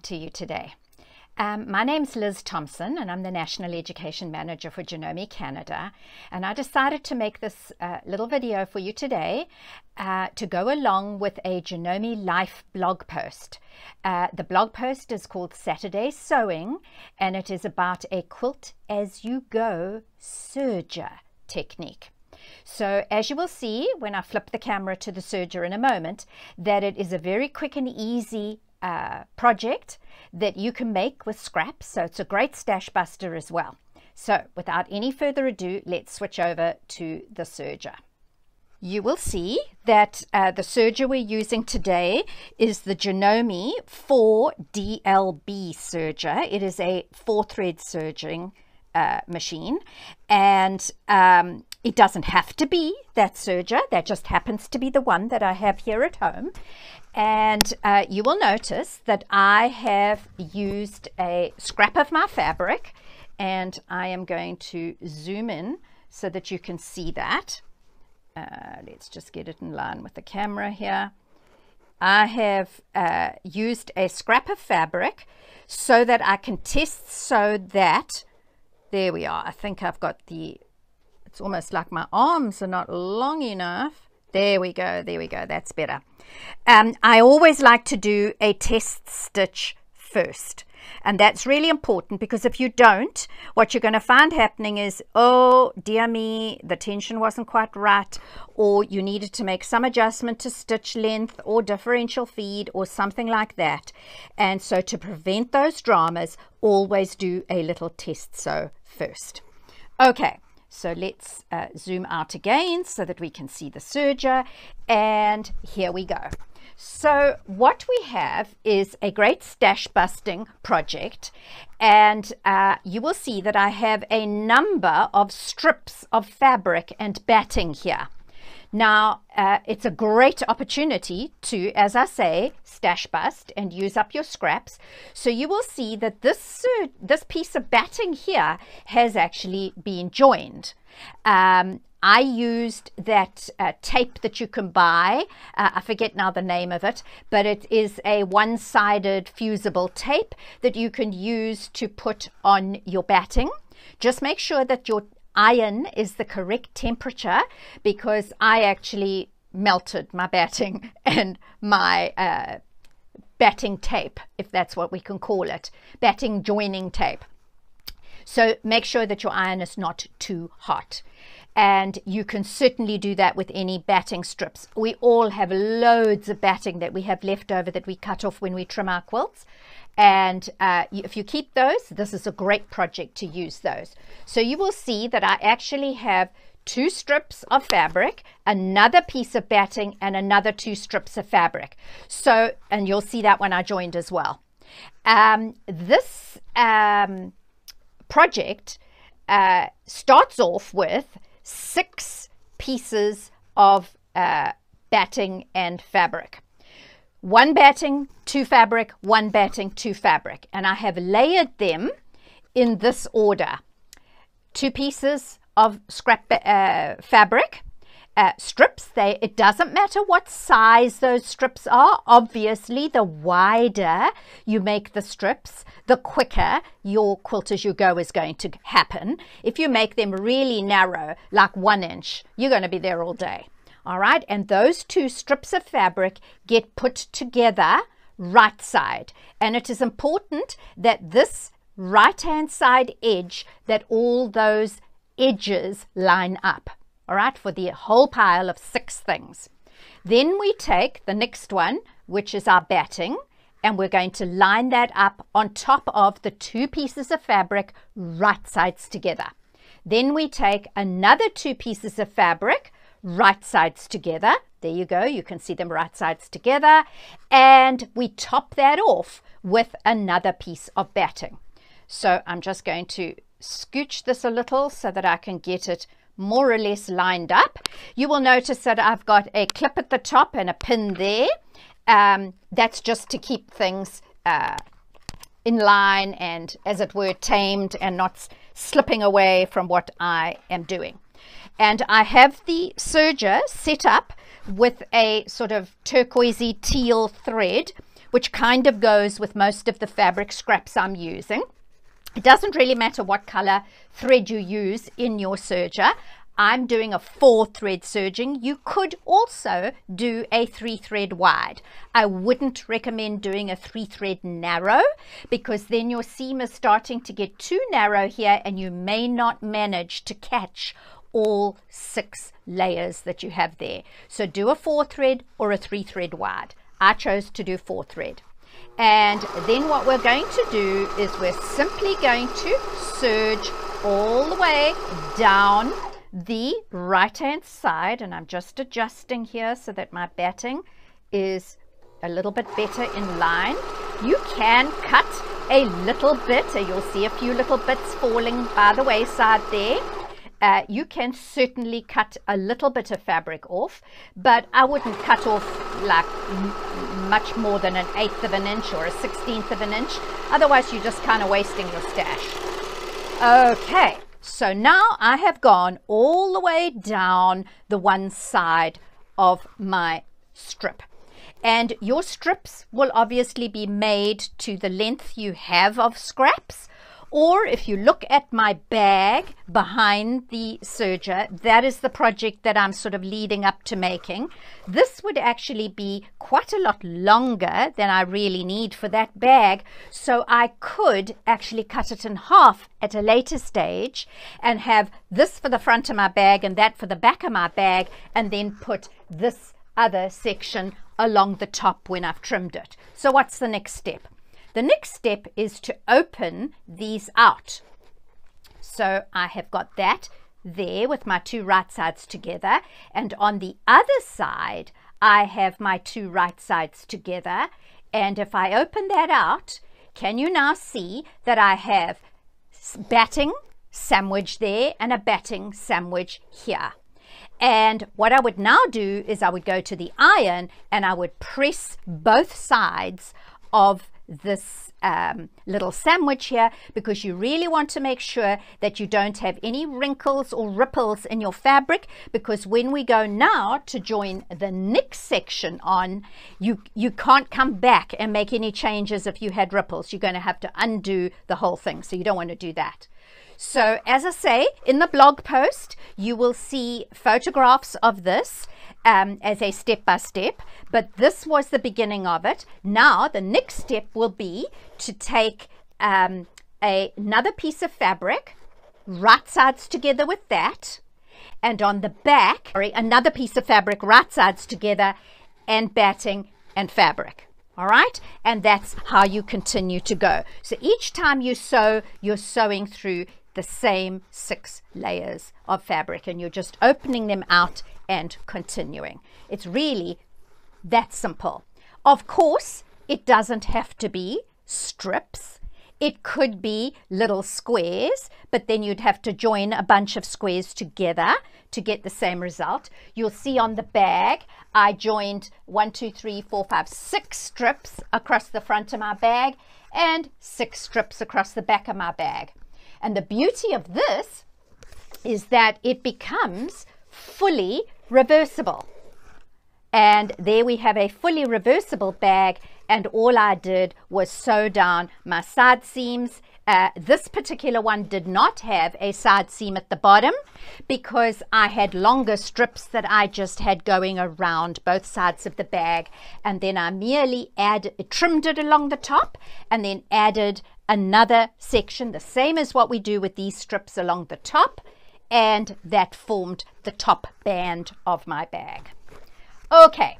to you today. My name's Liz Thompson and I'm the National Education Manager for Genome Canada, and I decided to make this little video for you today to go along with a Genome Life blog post. The blog post is called Saturday Sewing, and it is about a quilt-as-you-go serger technique. So as you will see when I flip the camera to the serger in a moment, that it is a very quick and easy project that you can make with scraps, so it's a great stash buster as well. So without any further ado, let's switch over to the serger. You will see that the serger we're using today is the Genome 4DLB serger. It is a 4-thread serging machine, and it doesn't have to be that serger. That just happens to be the one that I have here at home. And you will notice that I have used a scrap of my fabric, and I am going to zoom in so that you can see that. Let's just get it in line with the camera here. I have used a scrap of fabric so that I can test sew that. There we are. I think I've got it's almost like my arms are not long enough. There we go, that's better. I always like to do a test stitch first, and that's really important, because if you don't, what you're going to find happening is, oh dear me, the tension wasn't quite right, or you needed to make some adjustment to stitch length or differential feed or something like that. And so to prevent those dramas, always do a little test sew first. Okay, so let's zoom out again so that we can see the serger, and here we go. So what we have is a great stash busting project, and you will see that I have a number of strips of fabric and batting here. Now it's a great opportunity to, as I say, stash bust and use up your scraps. So you will see that this piece of batting here has actually been joined. I used that tape that you can buy. I forget now the name of it, but it is a one-sided fusible tape that you can use to put on your batting. Just make sure that your iron is the correct temperature, because I actually melted my batting and my batting tape, if that's what we can call it, batting joining tape. So make sure that your iron is not too hot. And you can certainly do that with any batting strips. We all have loads of batting that we have left over that we cut off when we trim our quilts. And if you keep those, this is a great project to use those. So you will see that I actually have 2 strips of fabric, another piece of batting, and another 2 strips of fabric. So, and you'll see that when I joined as well. This project starts off with 6 pieces of batting and fabric. 1 batting, 2 fabric, 1 batting, 2 fabric, and I have layered them in this order. 2 pieces of scrap fabric, strips. It doesn't matter what size those strips are. Obviously, the wider you make the strips, the quicker your quilt-as-you-go is going to happen. If you make them really narrow, like 1 inch, you're going to be there all day. All right, and those 2 strips of fabric get put together right side. And it is important that this right-hand side edge, that all those edges line up. All right, for the whole pile of 6 things. Then we take the next one, which is our batting, and we're going to line that up on top of the 2 pieces of fabric right sides together. Then we take another 2 pieces of fabric right sides together. There you go, you can see them right sides together, and we top that off with another piece of batting. So I'm just going to scooch this a little so that I can get it more or less lined up. You will notice that I've got a clip at the top and a pin there. That's just to keep things in line and, as it were, tamed and not slipping away from what I am doing. And I have the serger set up with a sort of turquoisey teal thread, which kind of goes with most of the fabric scraps I'm using. It doesn't really matter what color thread you use in your serger. I'm doing a 4-thread serging. You could also do a 3-thread wide. I wouldn't recommend doing a 3-thread narrow, because then your seam is starting to get too narrow here and you may not manage to catch all 6 layers that you have there. So do a 4-thread or a 3-thread wide. I chose to do 4-thread. And then what we're going to do is we're simply going to serge all the way down the right hand side, and I'm just adjusting here so that my batting is a little bit better in line. You can cut a little bit, you'll see a few little bits falling by the wayside there. You can certainly cut a little bit of fabric off, but I wouldn't cut off like much more than 1/8 of an inch or 1/16 of an inch. Otherwise, you're just kind of wasting your stash. Okay, so now I have gone all the way down the one side of my strip. And your strips will obviously be made to the length you have of scraps. Or if you look at my bag behind the serger, that is the project that I'm sort of leading up to making. This would actually be quite a lot longer than I really need for that bag. So I could actually cut it in half at a later stage and have this for the front of my bag and that for the back of my bag, and then put this other section along the top when I've trimmed it. So what's the next step? The next step is to open these out. So I have got that there with my 2 right sides together, and on the other side I have my 2 right sides together. And if I open that out, can you now see that I have batting sandwich there and a batting sandwich here? And what I would now do is I would go to the iron and I would press both sides of this little sandwich here, because you really want to make sure that you don't have any wrinkles or ripples in your fabric, because when we go now to join the next section on, you can't come back and make any changes if you had ripples. You're going to have to undo the whole thing, so you don't want to do that. So as I say, in the blog post, you will see photographs of this as a step-by-step, but this was the beginning of it. Now, the next step will be to take another piece of fabric, right sides together with that, and on the back, another piece of fabric, right sides together, and batting and fabric. All right, and that's how you continue to go. So each time you sew, you're sewing through the same 6 layers of fabric, and you're just opening them out and continuing. It's really that simple. Of course, it doesn't have to be strips. It could be little squares, but then you'd have to join a bunch of squares together to get the same result. You'll see on the bag, I joined 1, 2, 3, 4, 5, 6 strips across the front of my bag and 6 strips across the back of my bag. And the beauty of this is that it becomes fully reversible. And there we have a fully reversible bag, and all I did was sew down my side seams. This particular one did not have a side seam at the bottom because I had longer strips that I just had going around both sides of the bag, and then I merely trimmed it along the top and then added another section, the same as what we do with these strips along the top, and that formed the top band of my bag. Okay,